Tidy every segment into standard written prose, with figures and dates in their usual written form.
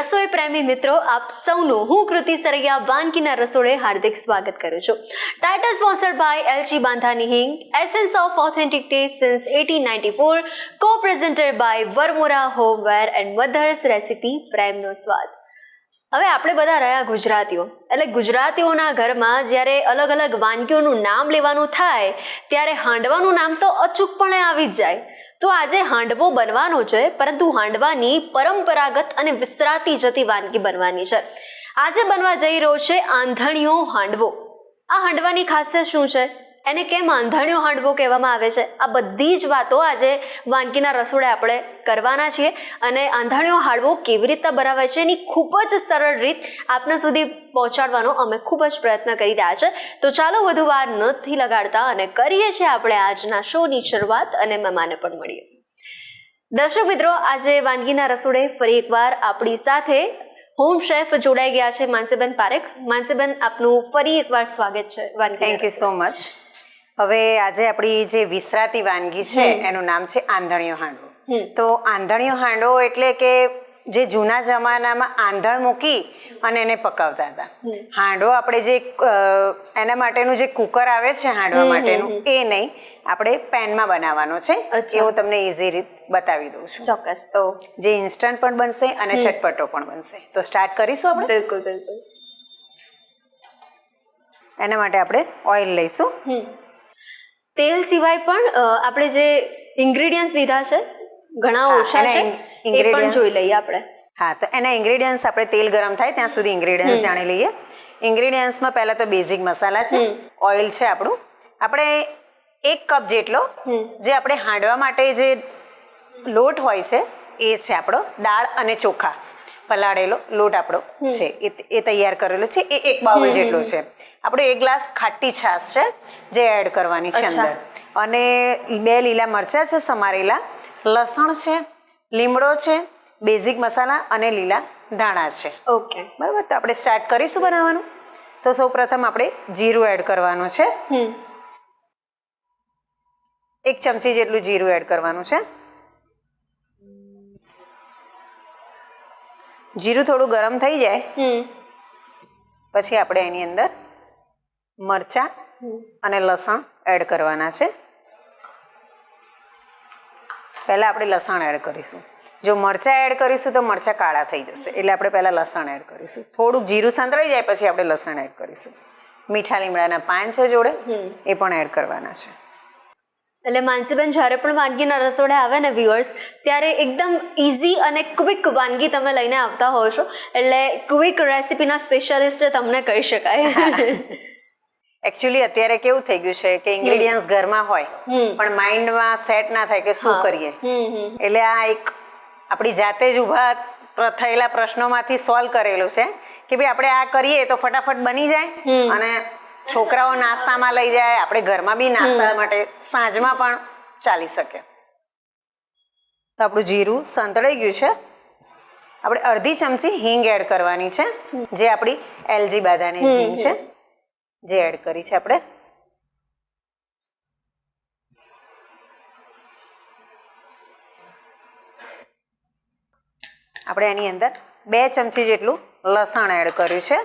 રસોઈ પ્રેમી મિત્રો, આપ સૌનું હું કૃતિ સરૈયા વાનગીના રસોડે હાર્દિક સ્વાગત કરું છું. Title sponsored by LG Bandhani hing, essence of authentic taste since 1894, copresented by Varmora homeware and mother's recipe, પ્રેમનો સ્વાદ. હવે આપણે બધા રહ્યા ગુજરાતીઓ, એટલે ગુજરાતીઓના ઘરમાં જ્યારે અલગ અલગ વાનગીઓનું નામ લેવાનું થાય ત્યારે હાંડવાનું નામ તો અચૂકપણે આવી જ જાય. તો આજે હાંડવો બનવાનો છે, પરંતુ હાંડવાની પરંપરાગત અને વિસ્તરાતી જતી વાનગી બનવાની છે. આજે બનવા જઈ રહ્યો છે આંધણિયો હાંડવો. આ હાંડવાની ખાસિયત શું છે, એને કેમ આંધણિયો હાંડવો કહેવામાં આવે છે, આ બધી જ વાતો આજે વાનગીના રસોડે આપણે કરવાના છીએ. અને આંધણિયો હાંડવો કેવી રીતે બનાવાય છે એની ખૂબ જ સરળ રીત આપના સુધી પહોંચાડવાનો અમે ખૂબ જ પ્રયત્ન કરી રહ્યા છે. તો ચાલો વધુ વાર નથી લગાડતા અને કરીએ છીએ આપણે આજના શોની શરૂઆત અને મહેમાને પણ મળીએ. દર્શક મિત્રો, આજે વાનગીના રસોડે ફરી એકવાર આપણી સાથે હોમ શેફ જોડાઈ ગયા છે માનસીબેન પારેખ. માનસીબેન, આપનું ફરી એકવાર સ્વાગત છે વાનગી. Thank you so much. હવે આજે આપણી જે વિસરાતી વાનગી છે એનું નામ છે આંધણિયો હાંડવો. તો આંધણિયો હાંડવો એટલે કે જે જૂના જમાનામાં આંધણ મૂકી અને એને પકાવતા હતા. હાંડવો આપણે જે એના માટેનું જે કુકર આવે છે હાંડવા માટેનું, એ નહીં, આપણે પેનમાં બનાવવાનો છે. એ હું તમને ઇઝી રીત બતાવી દઉં છું. ચોક્કસ. તો જે ઇન્સ્ટન્ટ પણ બનશે અને ચટપટો પણ બનશે. તો સ્ટાર્ટ કરીશું આપણે. બિલકુલ બિલકુલ. એના માટે આપણે ઓઇલ લઈશું. તેલ સિવાય પણ આપણે જે ઇન્ગ્રેડિયન્ટ્સ લીધા છે ઘણા ઓછા છે, એ પણ જોઈ લઈએ આપણે. હા, તો એના ઇન્ગ્રેડિયન્ટ્સ આપણે તેલ ગરમ થાય ત્યાં સુધી ઇન્ગ્રેડિયન્ટ્સ જાણી લઈએ. ઇન્ગ્રેડિયન્ટ્સમાં પહેલા તો બેઝિક મસાલા છે, ઓઇલ છે આપણું. આપણે 1 કપ જેટલો જે આપણે હાંડવા માટે જે લોટ હોય છે એ છે આપણો દાળ અને ચોખા પલાળેલો લોટ આપણો છે, એ તૈયાર કરેલો છે. એ 1 બાઉલ જેટલો છે. આપણે 1 ગ્લાસ ખાટી છાશ છે જે એડ કરવાની છે અંદર. અને 2 લીલા મરચાં છે સમારેલા, લસણ છે, લીમડો છે, બેઝિક મસાલા અને લીલા ધાણા છે. ઓકે, બરાબર. તો આપણે સ્ટાર્ટ કરીશું બનાવવાનું. તો સૌ પ્રથમ આપણે જીરું એડ કરવાનું છે. 1 ચમચી જેટલું જીરું એડ કરવાનું છે. જીરું થોડું ગરમ થઈ જાય પછી આપણે એની અંદર મરચાં અને લસણ એડ કરવાના છે. પહેલાં આપણે લસણ એડ કરીશું. જો મરચાં એડ કરીશું તો મરચાં કાળા થઈ જશે, એટલે આપણે પહેલાં લસણ એડ કરીશું. થોડુંક જીરું સંતળાઈ જાય પછી આપણે લસણ એડ કરીશું. મીઠા લીમડાના પાન છે જોડે, એ પણ એડ કરવાના છે. એટલે માનસીબેન, જ્યારે પણ વાનગીના રસોડે આવે ને વ્યુઅર્સ, ત્યારે એકદમ ઇઝી અને ક્વિક વાનગી તમે લઈને આવતા હો છો, એટલે ક્વિક રેસિપીના સ્પેશિયાલિસ્ટ તમને કહી શકાય. એકચ્યુઅલી અત્યારે કેવું થઈ ગયું છે કે ઇન્ગ્રેડિયન્ટ્સ ઘરમાં હોય પણ માઇન્ડમાં સેટ ના થાય કે શું કરીએ. એટલે આ એક આપણી જાતે જ ઊભા થયેલા પ્રશ્નોમાંથી સોલ્વ કરેલું છે કે ભાઈ આપણે આ કરીએ તો ફટાફટ બની જાય અને છોકરાઓ નાસ્તામાં લઈ જાય, આપણે ઘરમાં બી નાસ્તા માટે સાંજમાં પણ ચાલી શકે. તો આપણું જીરું સંતળાઈ ગયું છે. આપણે 1/2 ચમચી હિંગ એડ કરવાની છે, જે આપણી એલજી બાંધાની હિંગ છે, જે એડ કરી છે આપણે. આપણે એની અંદર 2 ચમચી જેટલું લસણ એડ કર્યું છે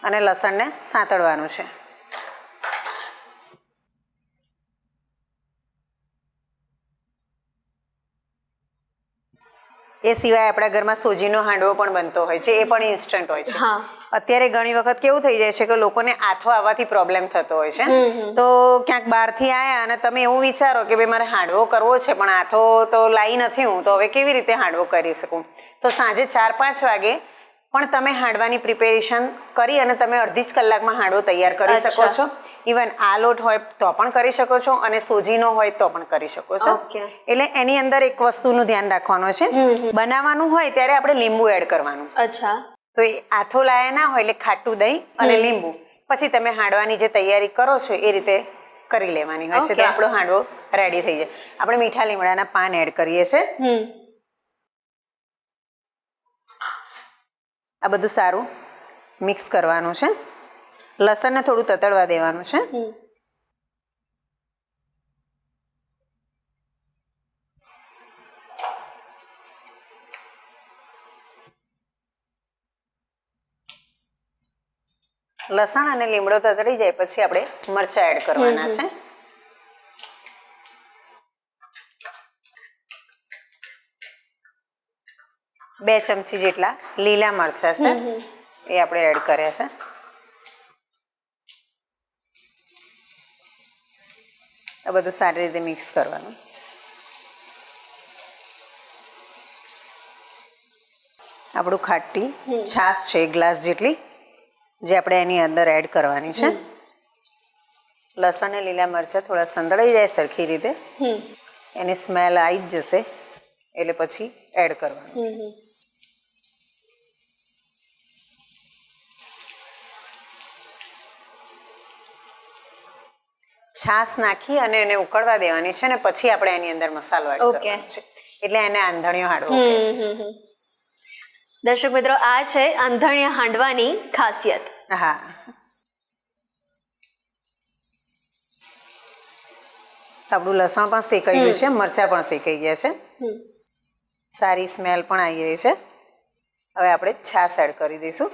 અને લસણને સાંતળવાનું છે. એ સિવાય આપણા ઘરમાં સોજીનો હાંડવો પણ બનતો હોય છે, એ પણ ઇન્સ્ટન્ટ હોય છે. અત્યારે ઘણી વખત કેવું થઈ જાય છે કે લોકોને આથો આવવાથી પ્રોબ્લેમ થતો હોય છે. તો ક્યાંક બહારથી આવ્યા અને તમે એવું વિચારો કે ભાઈ મારે હાંડવો કરવો છે પણ આથો તો લાવી નથી હું, તો હવે કેવી રીતે હાંડવો કરી શકું? તો સાંજે 4-5 વાગે પણ તમે હાંડવાની પ્રિપેરેશન કરી અને તમે 1/2 કલાકમાં હાંડવો તૈયાર કરી શકો છો. ઇવન આ લોટ હોય તો પણ કરી શકો છો અને સોજીનો હોય તો પણ કરી શકો છો. એટલે એની અંદર એક વસ્તુનું ધ્યાન રાખવાનું છે, બનાવવાનું હોય ત્યારે આપણે લીંબુ એડ કરવાનું. તો એ આથો લાયા ના હોય એટલે ખાટું દહીં અને લીંબુ, પછી તમે હાંડવાની જે તૈયારી કરો છો એ રીતે કરી લેવાની હોય છે. તો આપણો હાંડવો રેડી થઈ જાય. આપણે મીઠા લીમડાના પાન એડ કરીએ છીએ. આ બધું સારું મિક્સ કરવાનું છે. લસણને થોડું તતડવા દેવાનું છે. લસણ અને લીમડો તતડી જાય પછી આપણે મરચાં એડ કરવાના છે. 2 ચમચી જેટલા લીલા મરચાં છે એ આપણે એડ કર્યા છે. આ બધું સારી રીતે મિક્સ કરવાનું. આપણું ખાટી છાશ છે 1 ગ્લાસ જેટલી, જે આપણે એની અંદર એડ કરવાની છે. લસણ અને લીલા મરચાં થોડા સંતળાઈ જાય સરખી રીતે, એની સ્મેલ આવી જ જશે એટલે પછી એડ કરવાનું. છાશ નાખી અને એને ઉકળવા દેવાની છે ને પછી આપણે એની અંદર મસાલો એડ કરવાનો છે, એટલે એને આંધણિયો હાંડવો કહે છે. દર્શક મિત્રો, આ છે આંધણિયા હાંડવાની ખાસિયત. હા, આપણું લસણ પણ શેકાઈ ગયું છે, મરચાં પણ શેકાઈ ગયા છે, સારી સ્મેલ પણ આવી રહી છે. હવે આપણે છાશ એડ કરી દઈશું.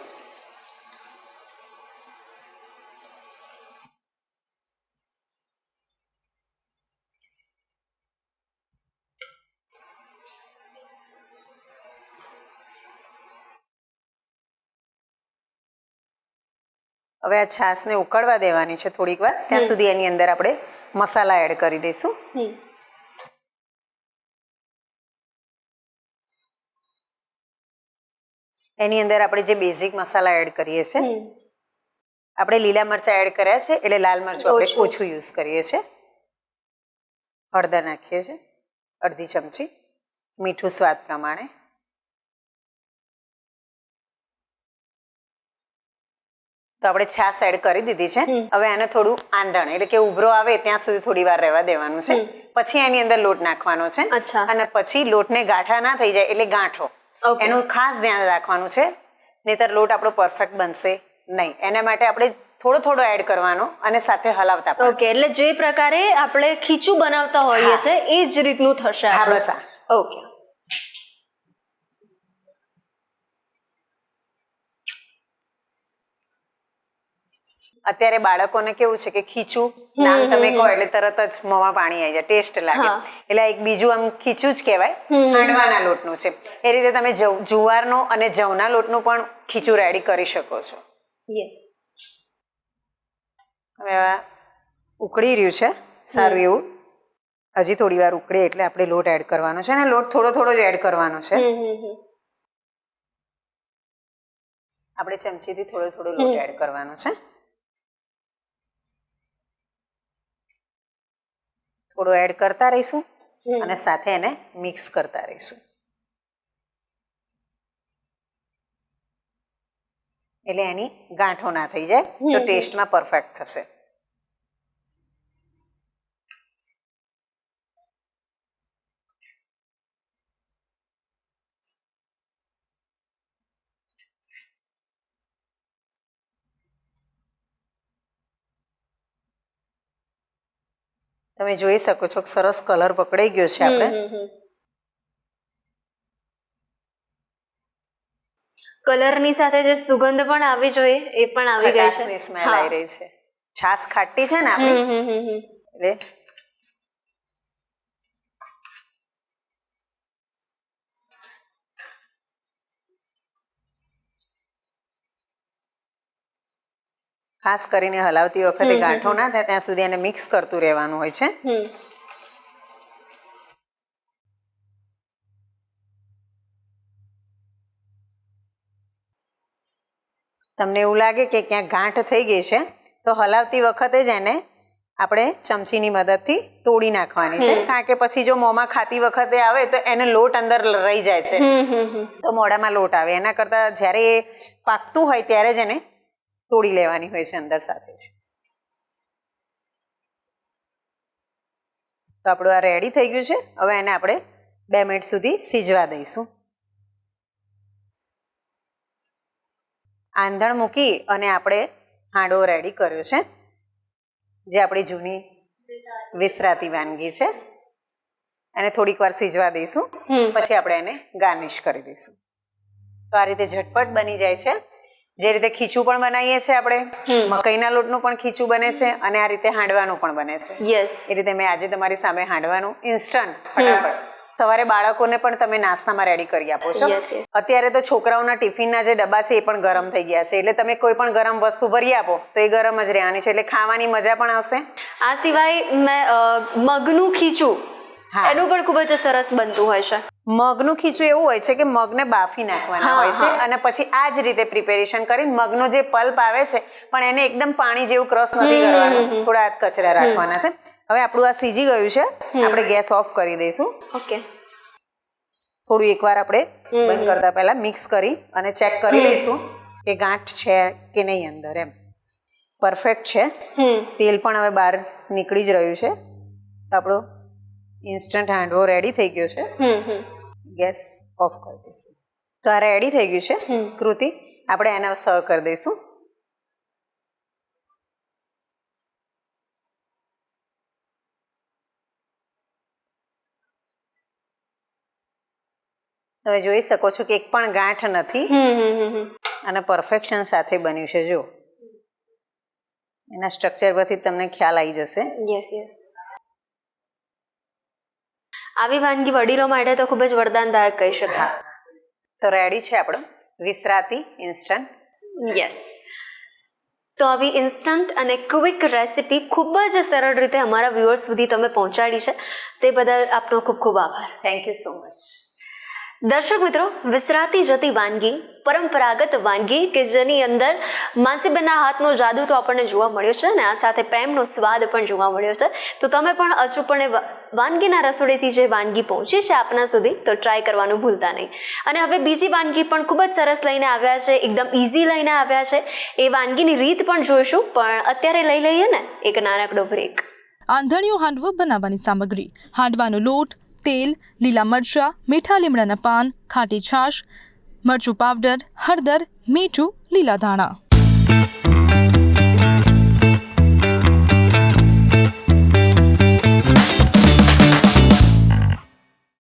હવે આ છાશને ઉકળવા દેવાની છે થોડીક વાર, ત્યાં સુધી એની અંદર આપણે મસાલા એડ કરી દઈશું. એની અંદર આપણે જે બેઝિક મસાલા એડ કરીએ છીએ, આપણે લીલા મરચાં એડ કર્યા છે એટલે લાલ મરચું આપણે ઓછું યુઝ કરીએ છીએ. હળદર નાખીએ છીએ 1/2 ચમચી, મીઠું સ્વાદ પ્રમાણે. તો આપણે છાશ એડ કરી દીધી છે. હવે એને થોડું આંધણ એટલે કે ઉભરો આવે ત્યાં સુધી થોડી વાર રહેવા દેવાનું છે. પછી એની અંદર લોટ નાખવાનો છે અને પછી લોટને ગાંઠા ના થઈ જાય એટલે ગાંઠો, એનું ખાસ ધ્યાન રાખવાનું છે, નહીતર લોટ આપણો પરફેક્ટ બનશે નહીં. એના માટે આપણે થોડો થોડો એડ કરવાનો અને સાથે હલાવતા. ઓકે, એટલે જે પ્રકારે આપણે ખીચું બનાવતા હોઈએ છે એ જ રીતનું થશે. હા, બસ. ઓકે. અત્યારે બાળકોને કેવું છે કે ખીચું નામ તમે કહો એટલે તરત જ મોંમાં પાણી આવી જાય, ટેસ્ટ લાગે, એટલે એક બીજું આમ ખીચું જ કહેવાય. હાંડવાના લોટનું છે એ રીતે તમે જુવારનો અને જવના લોટનું પણ ખીચું રેડી કરી શકો છો. હવે ઉકળી રહ્યું છે સારું એવું, હજી થોડી વાર ઉકળે એટલે આપણે લોટ એડ કરવાનો છે અને લોટ થોડો થોડો જ એડ કરવાનો છે. આપણે ચમચીથી થોડો થોડો લોટ એડ કરવાનો છે. થોડો એડ કરતા રહીશું અને સાથે એને મિક્સ કરતા રહીશું, એટલે એની ગાંઠો ના થઈ જાય તો ટેસ્ટમાં પરફેક્ટ થશે. તમે જોઈ શકો છો સરસ કલર પકડાઈ ગયો છે. આપણે કલરની સાથે જે સુગંધ પણ આવી જોઈએ એ પણ આવી ગઈ છે, સ્મેલ આવી રહી છે. છાશ ખાટી છે ને આપણી, એટલે ખાસ કરીને હલાવતી વખતે ગાંઠો ના થાય ત્યાં સુધી એને મિક્સ કરતું રહેવાનું હોય છે. તમને એવું લાગે કે ક્યાંક ગાંઠ થઈ ગઈ છે તો હલાવતી વખતે જ એને આપણે ચમચીની મદદથી તોડી નાખવાની છે, કારણ કે પછી જો મોંમાં ખાતી વખતે આવે તો એને લોટ અંદર રહી જાય છે, તો મોઢામાં લોટ આવે. એના કરતાં જ્યારે એ પાકતું હોય ત્યારે જ એને તોડી લેવાની હોય છે અંદર સાથે જ. તો આપણું આ રેડી થઈ ગયું છે. હવે એને આપણે 2 મિનિટ સુધી સીજવા દઈશું. આંધણ મૂકી અને આપણે હાંડવો રેડી કર્યો છે, જે આપણી જૂની વિસરાતી વાનગી છે. એને થોડીક વાર સીજવા દઈશું, પછી આપણે એને ગાર્નિશ કરી દઈશું. તો આ રીતે ઝટપટ બની જાય છે જે રીતે ખીચું પણ બનાવીએ છીએ આપણે, મકાઈના લોટનું પણ ખીચું બને છે અને આ રીતે હાંડવાનું પણ બને છે. યસ, એ રીતે મેં આજે તમારી સામે હાંડવાનું ઇન્સ્ટન્ટ ફટાફટ સવારે બાળકોને પણ તમે નાસ્તામાં રેડી કરી આપો છો. Yes, yes. અત્યારે તો છોકરાઓના ટિફિનના જે ડબ્બા છે એ પણ ગરમ થઈ ગયા છે, એટલે તમે કોઈ પણ ગરમ વસ્તુ ભરી આપો તો એ ગરમ જ રહેવાની છે, એટલે ખાવાની મજા પણ આવશે. આ સિવાય મેં મગનું ખીચું હા. એનું પણ ખૂબ જ સરસ બનતું હોય છે. મગનું ખીચું એવું હોય છે કે મગને બાફી નાખવાના હા, હોય છે હા. અને પછી આ જ રીતે પ્રિપેરેશન કરી મગનો જે પલ્પ આવે છે પણ એને એકદમ પાણી જેવું ક્રશ નથી કરવાનું, થોડા કચરા રાખવાના છે. હવે આપણું આ સીજી ગયું છે, આપણે ગેસ ઓફ કરી દઈશું. ઓકે, થોડું એકવાર આપણે બંધ કરતા પહેલા મિક્સ કરી અને ચેક કરી લઈશું કે ગાંઠ છે કે નહીં અંદર, એમ પરફેક્ટ છે. તેલ પણ હવે બહાર નીકળી જ રહ્યું છે. તો આપણો ઇન્સ્ટન્ટ હાંડવો રેડી થઈ ગયો છે. ગેસ ઓફ કરી દઈશું. તો આ રેડી થઈ ગયું છે કૃતિ, આપણે એને સર્વ કરી દઈશું. તમે જોઈ શકો છો કે એક પણ ગાંઠ નથી અને પરફેક્શન સાથે બન્યું છે. જો એના સ્ટ્રક્ચર પરથી તમને ખ્યાલ આવી જશે. Yes yes. આવી વાનગી વડીલો માટે તો ખૂબ જ વરદાનદાયક કહી શકાય. હા, તો રેડી છે આપણો વિસરાતી ઇન્સ્ટન્ટ. યસ. તો આવી ઇન્સ્ટન્ટ અને ક્વિક રેસિપી ખૂબ જ સરળ રીતે અમારા વ્યુઅર્સ સુધી તમે પહોંચાડી છે, તે બદલ આપનો ખૂબ ખૂબ આભાર. Thank you so much. દર્શક મિત્રો, વિસરાતી જતી વાનગી, પરંપરાગત વાનગી કે જેની અંદર માનસીબેનના હાથનો જાદુ તો આપણને જોવા મળ્યો છે અને આ સાથે પ્રેમનો સ્વાદ પણ જોવા મળ્યો છે. તો તમે પણ અચૂકપણે વાનગીના રસોડેથી જે વાનગી પહોંચી છે આપના સુધી તો ટ્રાય કરવાનું ભૂલતા નહીં. અને હવે બીજી વાનગી પણ ખૂબ જ સરસ લઈને આવ્યા છે, એકદમ ઇઝી લઈને આવ્યા છે. એ વાનગીની રીત પણ જોઈશું, પણ અત્યારે લઈ લઈએ ને એક નાનકડો બ્રેક. આંધણિયું હાંડવો બનાવવાની સામગ્રી: હાંડવાનો લોટ, તેલ, લીલા મરચાં, મીઠા લીમડાના પાન, ખાટી છાશ, મરચું પાવડર, હળદર, મીઠું, લીલા ધાણા.